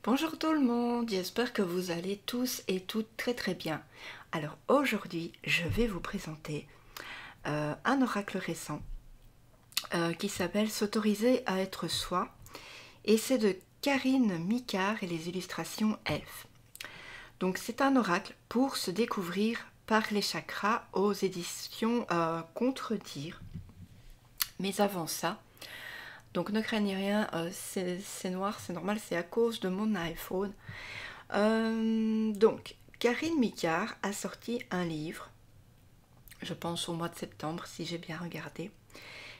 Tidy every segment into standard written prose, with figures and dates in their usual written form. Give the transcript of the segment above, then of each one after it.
Bonjour tout le monde, j'espère que vous allez tous et toutes très bien. Alors aujourd'hui, je vais vous présenter un oracle récent qui s'appelle S'autoriser à être soi, et c'est de Karine Micard et les illustrations Elf. Donc c'est un oracle pour se découvrir par les chakras aux éditions Contredire. Mais avant ça, donc ne craignez rien, c'est noir, c'est normal, c'est à cause de mon iPhone. Donc, Karine Micard a sorti un livre, je pense au mois de septembre si j'ai bien regardé,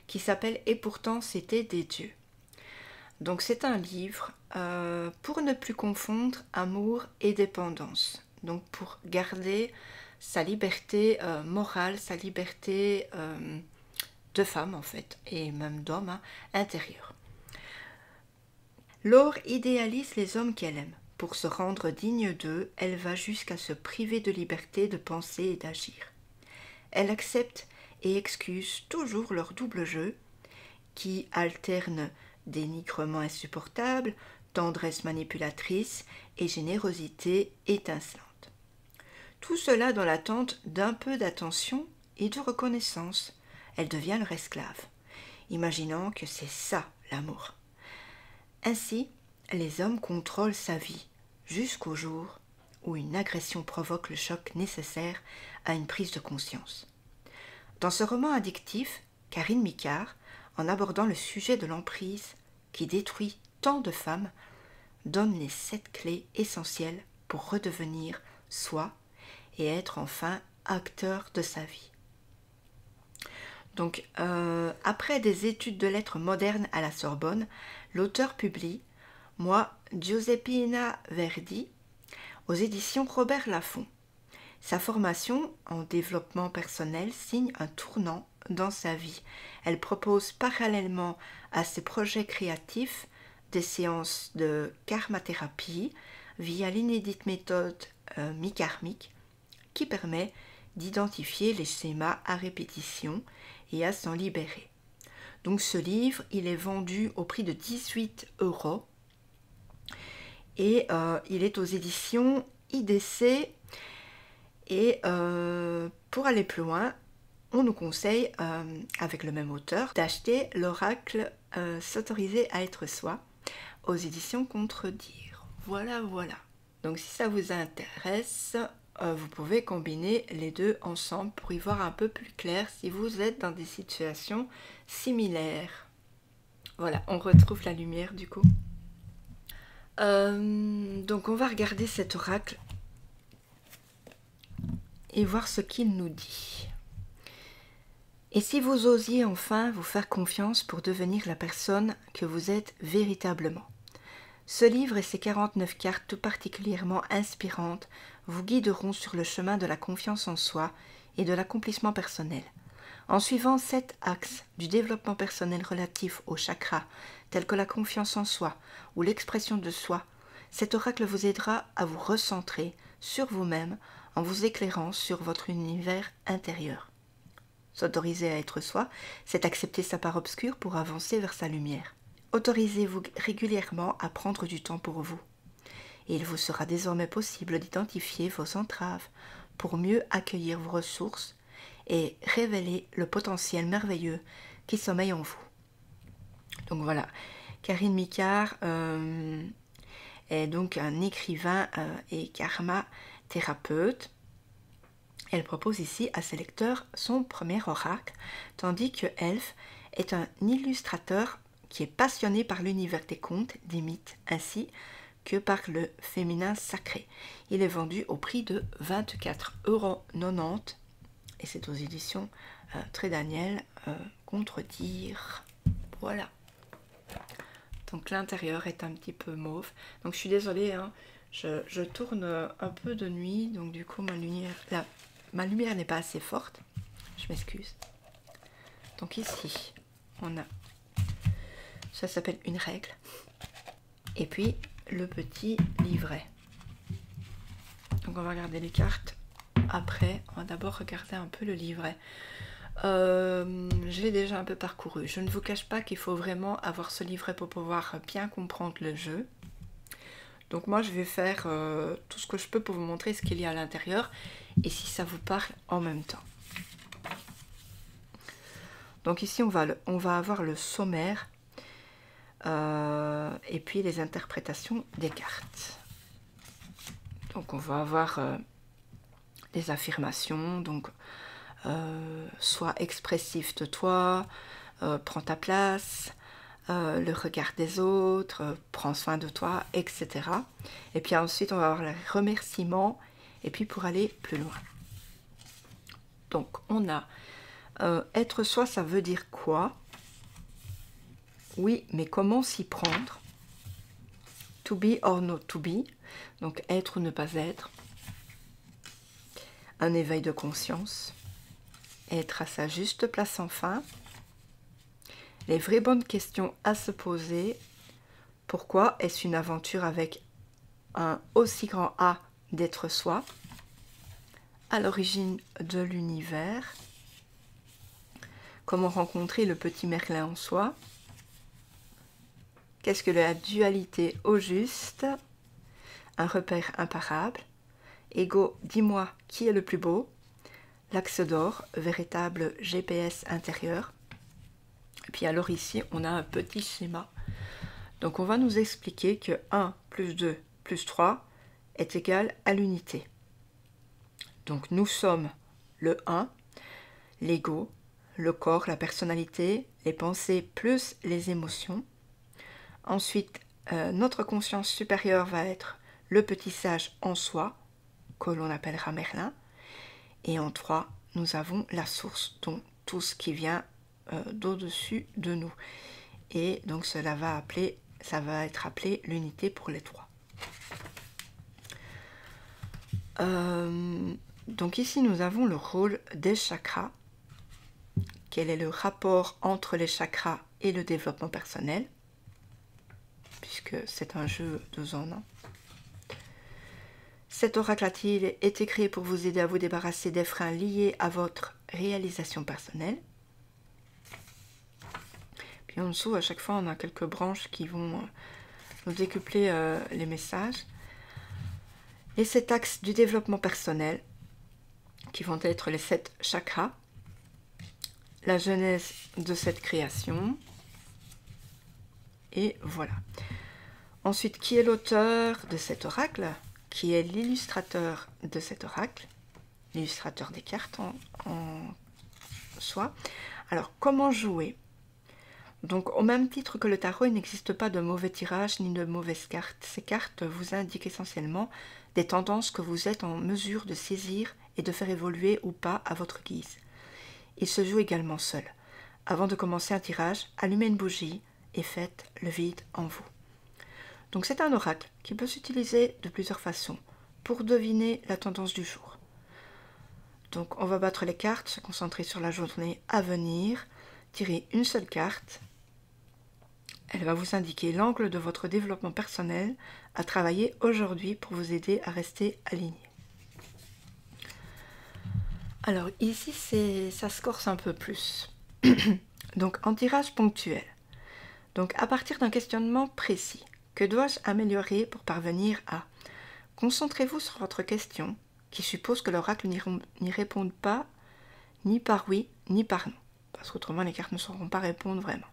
qui s'appelle « Et pourtant c'était des dieux ». Donc c'est un livre pour ne plus confondre amour et dépendance. Donc pour garder sa liberté morale, sa liberté de femme en fait, et même d'homme intérieur. Laure idéalise les hommes qu'elle aime. Pour se rendre digne d'eux, elle va jusqu'à se priver de liberté de penser et d'agir. Elle accepte et excuse toujours leur double jeu, qui alterne dénigrement insupportable, tendresse manipulatrice et générosité étincelante. Tout cela dans l'attente d'un peu d'attention et de reconnaissance. Elle devient leur esclave, imaginant que c'est ça l'amour. Ainsi, les hommes contrôlent sa vie, jusqu'au jour où une agression provoque le choc nécessaire à une prise de conscience. Dans ce roman addictif, Karine Micard, en abordant le sujet de l'emprise qui détruit tant de femmes, donne les 7 clés essentielles pour redevenir soi et être enfin acteur de sa vie. Donc, après des études de lettres modernes à la Sorbonne, l'auteur publie « Moi, Giuseppina Verdi » aux éditions Robert Laffont. Sa formation en développement personnel signe un tournant dans sa vie. Elle propose parallèlement à ses projets créatifs des séances de karmathérapie via l'inédite méthode mikarmique qui permet d'identifier les schémas à répétition et à s'en libérer. Donc ce livre, il est vendu au prix de 18 € et il est aux éditions IDC. Et pour aller plus loin, on nous conseille, avec le même auteur, d'acheter l'oracle S'autoriser à être soi aux éditions Contredire. Voilà. Donc si ça vous intéresse, vous pouvez combiner les deux ensemble pour y voir un peu plus clair si vous êtes dans des situations similaires. Voilà, on retrouve la lumière du coup. Donc on va regarder cet oracle et voir ce qu'il nous dit. Et si vous osiez enfin vous faire confiance pour devenir la personne que vous êtes véritablement. Ce livre et ses 49 cartes tout particulièrement inspirantes vous guideront sur le chemin de la confiance en soi et de l'accomplissement personnel. En suivant 7 axes du développement personnel relatifs aux chakras, tels que la confiance en soi ou l'expression de soi, cet oracle vous aidera à vous recentrer sur vous-même en vous éclairant sur votre univers intérieur. S'autoriser à être soi, c'est accepter sa part obscure pour avancer vers sa lumière. Autorisez-vous régulièrement à prendre du temps pour vous. Et il vous sera désormais possible d'identifier vos entraves pour mieux accueillir vos ressources et révéler le potentiel merveilleux qui sommeille en vous. Donc voilà, Karine Micard est donc un écrivain et karma thérapeute. Elle propose ici à ses lecteurs son premier oracle, tandis que Elf est un illustrateur qui est passionné par l'univers des contes, des mythes, ainsi que par le féminin sacré. Il est vendu au prix de 24,90 € et c'est aux éditions Très Daniel Contredire. Voilà. Donc l'intérieur est un petit peu mauve. Donc je suis désolée, hein, je tourne un peu de nuit, donc du coup ma lumière n'est pas assez forte. Je m'excuse. Donc ici, on a, ça s'appelle une règle. Et puis le petit livret. Donc on va regarder les cartes après. On va d'abord regarder un peu le livret. Je l'ai déjà un peu parcouru. Je ne vous cache pas qu'il faut vraiment avoir ce livret pour pouvoir bien comprendre le jeu. Donc moi je vais faire tout ce que je peux pour vous montrer ce qu'il y a à l'intérieur et si ça vous parle en même temps. Donc ici on va avoir le sommaire et puis les interprétations des cartes. Donc on va avoir des affirmations, donc sois expressif de toi, prends ta place, le regard des autres, prends soin de toi, etc. Et puis ensuite on va avoir les remerciements et puis pour aller plus loin. Donc on a être soi, ça veut dire quoi? Oui, mais comment s'y prendre? To be or not to be, donc être ou ne pas être. Un éveil de conscience. Être à sa juste place enfin. Les vraies bonnes questions à se poser. Pourquoi est-ce une aventure avec un aussi grand A d'être soi? À l'origine de l'univers. Comment rencontrer le petit Merlin en soi? Qu'est-ce que la dualité au juste? Un repère imparable. Ego, dis-moi qui est le plus beau? L'axe d'or, véritable GPS intérieur. Et puis alors ici, on a un petit schéma. Donc on va nous expliquer que 1 plus 2 plus 3 est égal à l'unité. Donc nous sommes le 1, l'ego, le corps, la personnalité, les pensées plus les émotions. Ensuite, notre conscience supérieure va être le petit sage en soi, que l'on appellera Merlin. Et en 3, nous avons la source, donc tout ce qui vient d'au-dessus de nous. Et donc ça va être appelé l'unité pour les 3. Donc ici, nous avons le rôle des chakras. Quel est le rapport entre les chakras et le développement personnel? Puisque c'est un jeu 2 en 1. Cet oracle a-t-il été créé pour vous aider à vous débarrasser des freins liés à votre réalisation personnelle? Puis en dessous, à chaque fois, on a quelques branches qui vont nous décupler les messages. Les 7 axes du développement personnel, qui vont être les 7 chakras. La genèse de cette création. Et voilà. Ensuite, qui est l'auteur de cet oracle? Qui est l'illustrateur de cet oracle? L'illustrateur des cartes en soi. Alors, comment jouer? Donc, au même titre que le tarot, il n'existe pas de mauvais tirage ni de mauvaises cartes. Ces cartes vous indiquent essentiellement des tendances que vous êtes en mesure de saisir et de faire évoluer ou pas à votre guise. Il se joue également seul. Avant de commencer un tirage, allumez une bougie et faites le vide en vous. Donc c'est un oracle qui peut s'utiliser de plusieurs façons pour deviner la tendance du jour. Donc on va battre les cartes, se concentrer sur la journée à venir, tirer une seule carte. Elle va vous indiquer l'angle de votre développement personnel à travailler aujourd'hui pour vous aider à rester aligné. Alors ici, ça se corse un peu plus. Donc en tirage ponctuel. Donc à partir d'un questionnement précis, que dois-je améliorer pour parvenir à? Concentrez-vous sur votre question, qui suppose que l'oracle n'y réponde pas ni par oui ni par non, parce qu'autrement les cartes ne sauront pas répondre vraiment.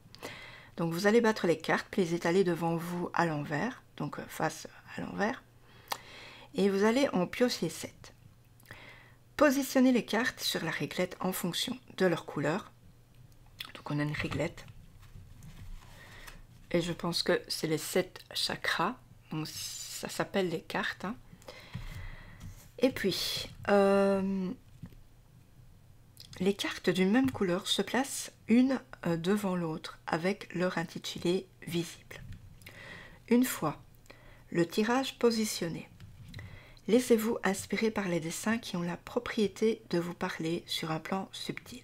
Donc vous allez battre les cartes, puis les étaler devant vous à l'envers, donc face à l'envers, et vous allez en piocher 7. Positionnez les cartes sur la réglette en fonction de leur couleur. Donc on a une réglette. Et je pense que c'est les 7 chakras. Donc ça s'appelle les cartes. Hein. Et puis, les cartes d'une même couleur se placent une devant l'autre avec leur intitulé visible. Une fois le tirage positionné, laissez-vous inspirer par les dessins qui ont la propriété de vous parler sur un plan subtil.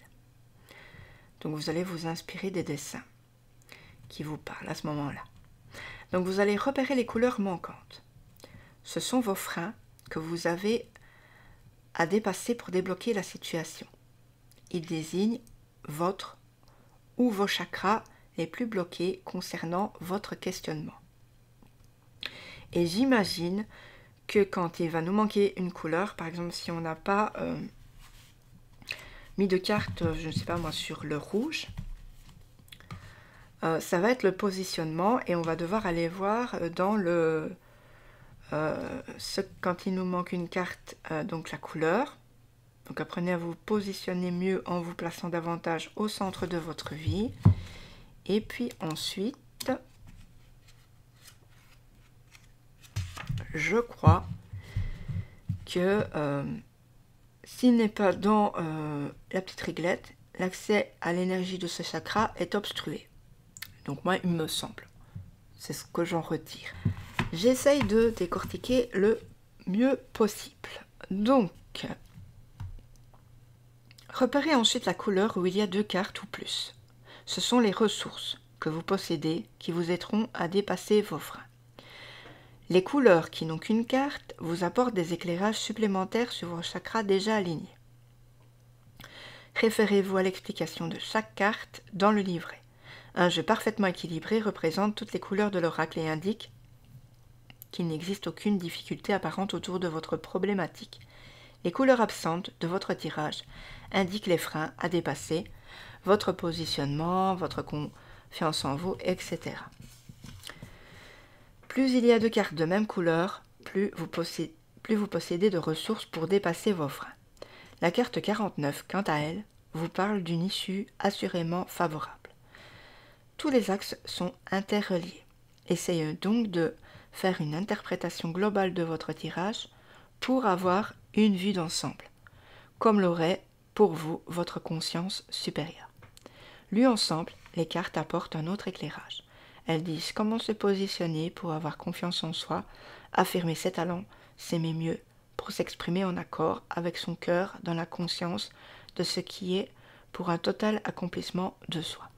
Donc vous allez vous inspirer des dessins qui vous parlent à ce moment-là. Donc vous allez repérer les couleurs manquantes. Ce sont vos freins que vous avez à dépasser pour débloquer la situation. Ils désignent votre ou vos chakras les plus bloqués concernant votre questionnement. Et j'imagine que quand il va nous manquer une couleur, par exemple si on n'a pas mis de carte, je ne sais pas moi, sur le rouge, ça va être le positionnement et on va devoir aller voir dans le quand il nous manque une carte, donc la couleur. Donc apprenez à vous positionner mieux en vous plaçant davantage au centre de votre vie. Et puis ensuite, je crois que s'il n'est pas dans la petite réglette, l'accès à l'énergie de ce chakra est obstrué. Donc moi, il me semble. C'est ce que j'en retire. J'essaye de décortiquer le mieux possible. Donc, repérez ensuite la couleur où il y a 2 cartes ou plus. Ce sont les ressources que vous possédez qui vous aideront à dépasser vos freins. Les couleurs qui n'ont qu'une carte vous apportent des éclairages supplémentaires sur vos chakras déjà alignés. Référez-vous à l'explication de chaque carte dans le livret. Un jeu parfaitement équilibré représente toutes les couleurs de l'oracle et indique qu'il n'existe aucune difficulté apparente autour de votre problématique. Les couleurs absentes de votre tirage indiquent les freins à dépasser, votre positionnement, votre confiance en vous, etc. Plus il y a de cartes de même couleur, plus vous possédez de ressources pour dépasser vos freins. La carte 49, quant à elle, vous parle d'une issue assurément favorable. Tous les axes sont interreliés. Essayez donc de faire une interprétation globale de votre tirage pour avoir une vue d'ensemble, comme l'aurait pour vous votre conscience supérieure. Lues ensemble, les cartes apportent un autre éclairage. Elles disent comment se positionner pour avoir confiance en soi, affirmer ses talents, s'aimer mieux, pour s'exprimer en accord avec son cœur dans la conscience de ce qui est pour un total accomplissement de soi.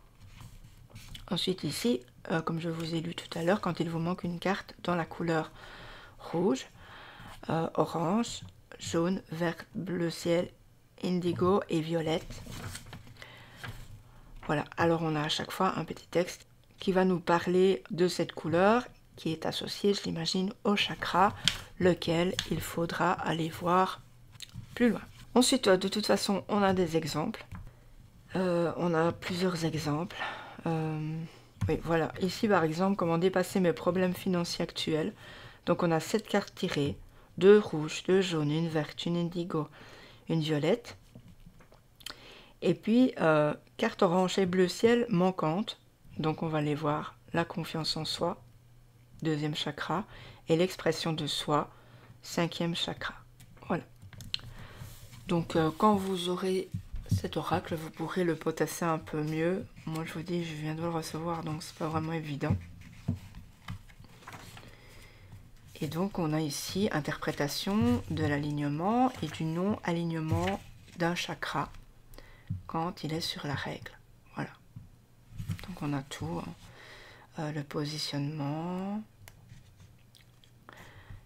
Ensuite ici, comme je vous ai lu tout à l'heure, quand il vous manque une carte dans la couleur rouge, orange, jaune, vert, bleu ciel, indigo et violette. Voilà, alors on a à chaque fois un petit texte qui va nous parler de cette couleur qui est associée, je l'imagine, au chakra, lequel il faudra aller voir plus loin. Ensuite, de toute façon, on a des exemples. On a plusieurs exemples. Oui, voilà. Ici, par exemple, comment dépasser mes problèmes financiers actuels. Donc, on a 7 cartes tirées. 2 rouges, 2 jaunes, une verte, une indigo, une violette. Et puis, carte orange et bleu ciel manquantes. Donc, on va les voir. La confiance en soi, 2e chakra. Et l'expression de soi, 5e chakra. Voilà. Donc, quand vous aurez cet oracle, vous pourrez le potasser un peu mieux. Moi, je vous dis, je viens de le recevoir, donc c'est pas vraiment évident. Et donc, on a ici interprétation de l'alignement et du non-alignement d'un chakra quand il est sur la règle. Voilà. Donc, on a tout. Le positionnement,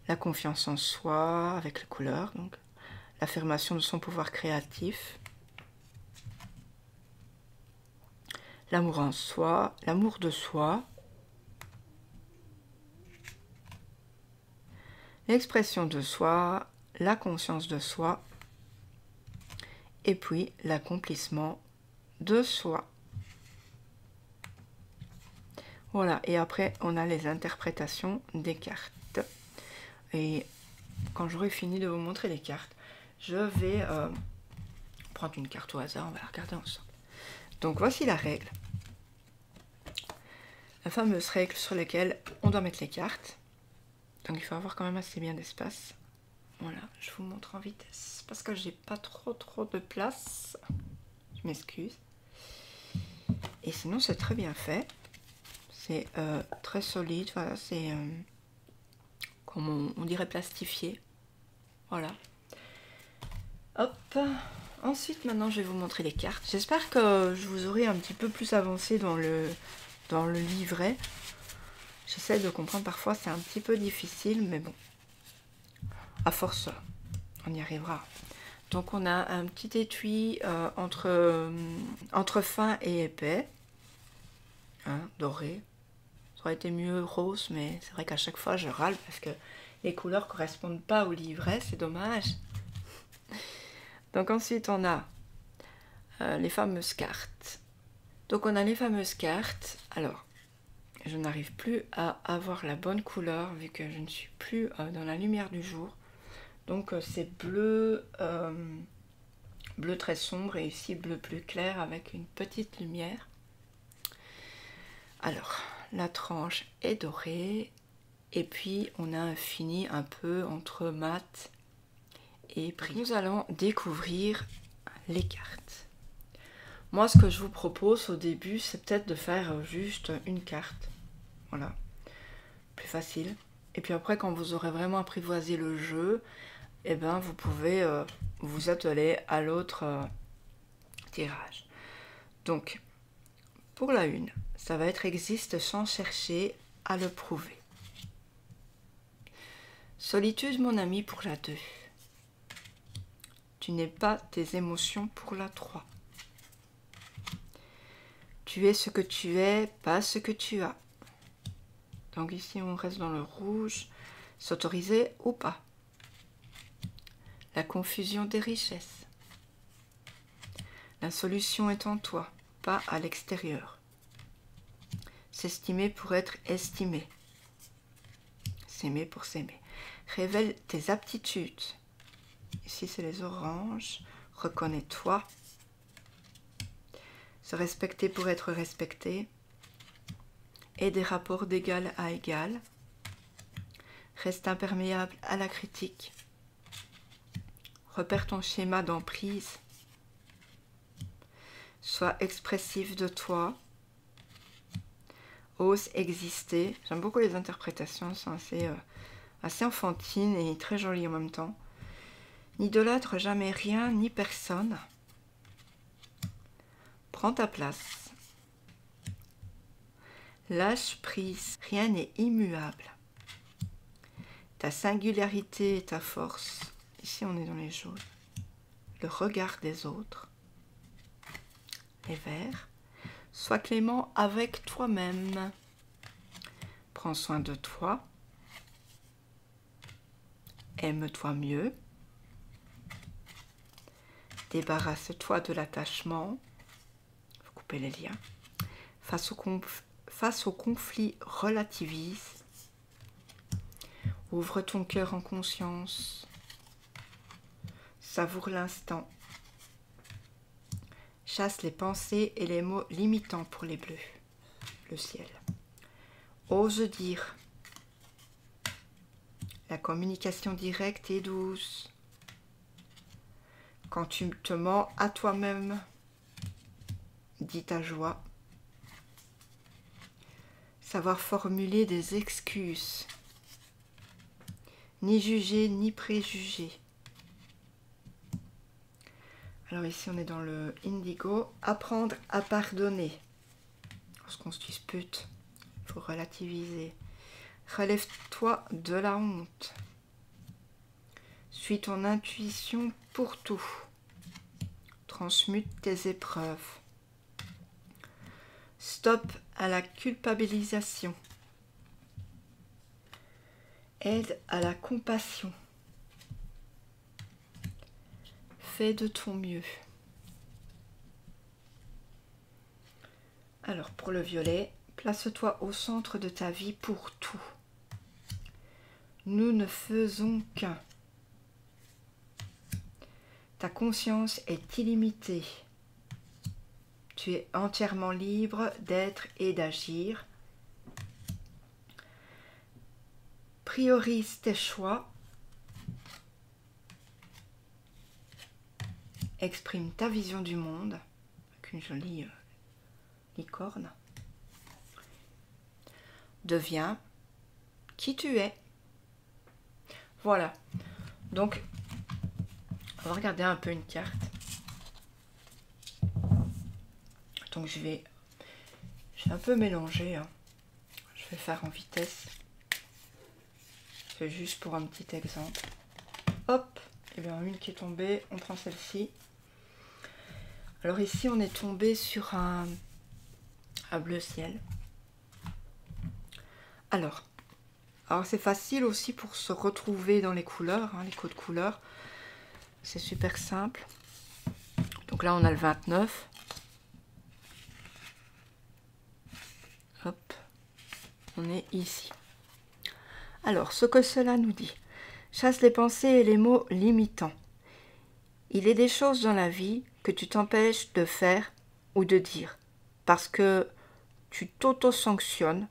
la confiance en soi avec les couleurs, donc l'affirmation de son pouvoir créatif, l'amour en soi, l'amour de soi, l'expression de soi, la conscience de soi, et puis l'accomplissement de soi. Voilà, et après on a les interprétations des cartes. Et quand j'aurai fini de vous montrer les cartes, je vais prendre une carte au hasard, on va la regarder ensemble. Donc voici la règle. La fameuse règle sur laquelle on doit mettre les cartes. Donc il faut avoir quand même assez bien d'espace. Voilà, je vous montre en vitesse parce que j'ai pas trop de place. Je m'excuse. Et sinon c'est très bien fait. C'est très solide, voilà, c'est comme on dirait plastifié. Voilà. Hop. Ensuite, maintenant, je vais vous montrer les cartes. J'espère que je vous aurai un petit peu plus avancé dans le livret. J'essaie de comprendre, parfois c'est un petit peu difficile, mais bon. À force, on y arrivera. Donc, on a un petit étui entre fin et épais. Hein, doré. aurait été mieux rose, mais c'est vrai qu'à chaque fois je râle parce que les couleurs correspondent pas au livret, c'est dommage. Donc ensuite on a les fameuses cartes. Donc on a les fameuses cartes. Alors, je n'arrive plus à avoir la bonne couleur vu que je ne suis plus dans la lumière du jour. Donc c'est bleu, bleu très sombre et ici bleu plus clair avec une petite lumière. Alors, la tranche est dorée et puis on a un fini un peu entre mat et brillant. Nous allons découvrir les cartes. Moi, ce que je vous propose au début, c'est peut-être de faire juste une carte. Voilà, plus facile. Et puis après, quand vous aurez vraiment apprivoisé le jeu, eh ben, vous pouvez vous atteler à l'autre tirage. Donc, pour la une, ça va être existe sans chercher à le prouver. Solitude, mon ami, pour la 2. Tu n'es pas tes émotions pour la 3. Tu es ce que tu es, pas ce que tu as. Donc ici, on reste dans le rouge. S'autoriser ou pas. La confusion des richesses. La solution est en toi, pas à l'extérieur. S'estimer pour être estimé. S'aimer pour s'aimer. Révèle tes aptitudes. Ici, c'est les oranges. Reconnais-toi. Se respecter pour être respecté. Et des rapports d'égal à égal. Reste imperméable à la critique. Repère ton schéma d'emprise. Sois expressif de toi. Ose exister. J'aime beaucoup les interprétations, sont assez enfantines et très jolies en même temps. N'idolâtre jamais rien ni personne. Prends ta place. Lâche prise, rien n'est immuable. Ta singularité est ta force. Ici, on est dans les jaunes. Le regard des autres. Les verts. Sois clément avec toi-même. Prends soin de toi. Aime-toi mieux. Débarrasse-toi de l'attachement. Il faut couper les liens. Face au conflit, relativise. Ouvre ton cœur en conscience. Savoure l'instant. Chasse les pensées et les mots limitants pour les bleus. Le ciel. Ose dire. La communication directe et douce. Quand tu te mens à toi-même, dis ta joie. Savoir formuler des excuses. Ni juger, ni préjuger. Alors ici, on est dans le indigo. Apprendre à pardonner. Lorsqu'on se dispute, il faut relativiser. Relève-toi de la honte. Suis ton intuition pour tout. Transmute tes épreuves. Stop à la culpabilisation. Aide à la compassion. Fais de ton mieux. Alors pour le violet, place-toi au centre de ta vie pour tout. Nous ne faisons qu'un. Ta conscience est illimitée. Tu es entièrement libre d'être et d'agir. Priorise tes choix. Exprime ta vision du monde avec une jolie licorne. Deviens qui tu es. Voilà. Donc, on va regarder un peu une carte. Donc, je vais un peu mélanger. Hein. Je vais faire en vitesse. C'est juste pour un petit exemple. Hop. Et bien, une qui est tombée. On prend celle-ci. Alors ici, on est tombé sur un bleu ciel. Alors c'est facile aussi pour se retrouver dans les couleurs, hein, les codes couleurs. C'est super simple. Donc là, on a le 29. Hop, on est ici. Alors, ce que cela nous dit. Chasse les pensées et les mots limitants. Il est des choses dans la vie que tu t'empêches de faire ou de dire, parce que tu t'auto-sanctionnes,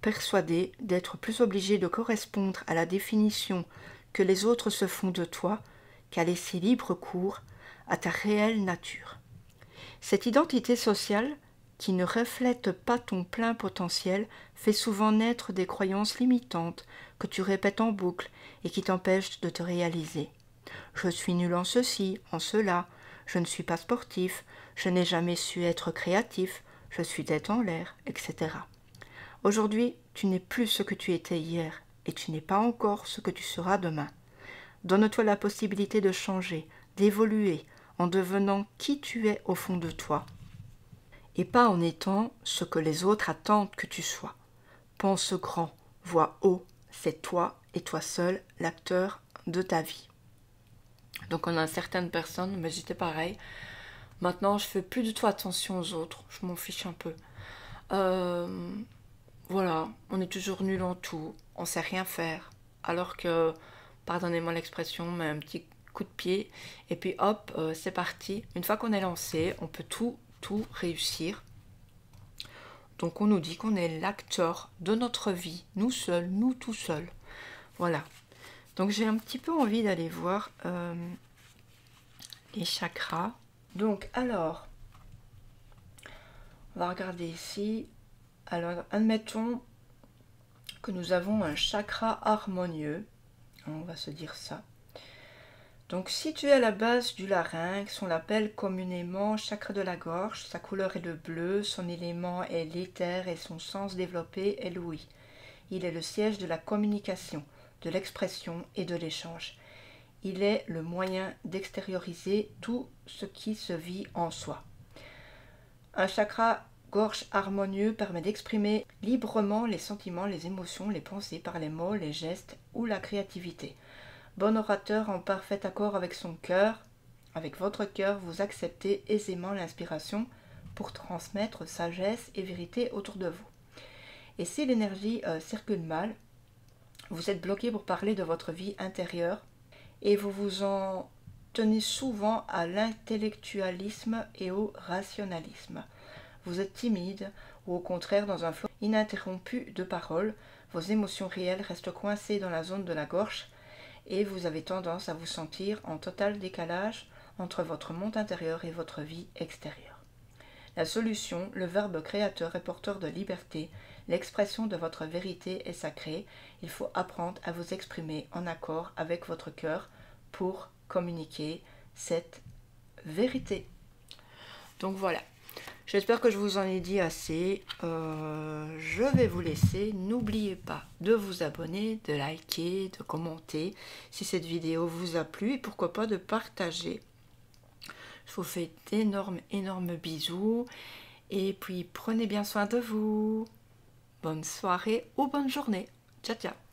persuadé d'être plus obligé de correspondre à la définition que les autres se font de toi qu'à laisser libre cours à ta réelle nature. Cette identité sociale, qui ne reflète pas ton plein potentiel, fait souvent naître des croyances limitantes que tu répètes en boucle et qui t'empêchent de te réaliser. Je suis nul en ceci, en cela, je ne suis pas sportif, je n'ai jamais su être créatif, je suis tête en l'air, etc. Aujourd'hui, tu n'es plus ce que tu étais hier et tu n'es pas encore ce que tu seras demain. Donne-toi la possibilité de changer, d'évoluer en devenant qui tu es au fond de toi et pas en étant ce que les autres attendent que tu sois. Pense grand, vois haut, c'est toi et toi seul l'acteur de ta vie. Donc on a certaines personnes, mais j'étais pareil. Maintenant, je fais plus du tout attention aux autres, je m'en fiche un peu. Voilà, on est toujours nul en tout, on sait rien faire. Alors que, pardonnez-moi l'expression, mais un petit coup de pied, et puis hop, c'est parti. Une fois qu'on est lancé, on peut tout réussir. Donc on nous dit qu'on est l'acteur de notre vie, nous seuls, nous tout seuls. Voilà. Donc j'ai un petit peu envie d'aller voir les chakras. Donc alors, on va regarder ici. Alors admettons que nous avons un chakra harmonieux. On va se dire ça. Donc situé à la base du larynx, on l'appelle communément chakra de la gorge. Sa couleur est le bleu, son élément est l'éther et son sens développé est l'ouïe. Il est le siège de la communication, de l'expression et de l'échange. Il est le moyen d'extérioriser tout ce qui se vit en soi. Un chakra gorge harmonieux permet d'exprimer librement les sentiments, les émotions, les pensées par les mots, les gestes ou la créativité. Bon orateur en parfait accord avec son cœur, avec votre cœur, vous acceptez aisément l'inspiration pour transmettre sagesse et vérité autour de vous. Et si l'énergie circule mal, vous êtes bloqué pour parler de votre vie intérieure et vous vous en tenez souvent à l'intellectualisme et au rationalisme. Vous êtes timide ou au contraire dans un flot ininterrompu de paroles, vos émotions réelles restent coincées dans la zone de la gorge et vous avez tendance à vous sentir en total décalage entre votre monde intérieur et votre vie extérieure. La solution, le verbe créateur est porteur de liberté, l'expression de votre vérité est sacrée, il faut apprendre à vous exprimer en accord avec votre cœur pour communiquer cette vérité. Donc voilà. J'espère que je vous en ai dit assez. Je vais vous laisser. N'oubliez pas de vous abonner, de liker, de commenter si cette vidéo vous a plu et pourquoi pas de partager. Je vous fais d'énormes bisous et puis prenez bien soin de vous. Bonne soirée ou bonne journée. Ciao ciao.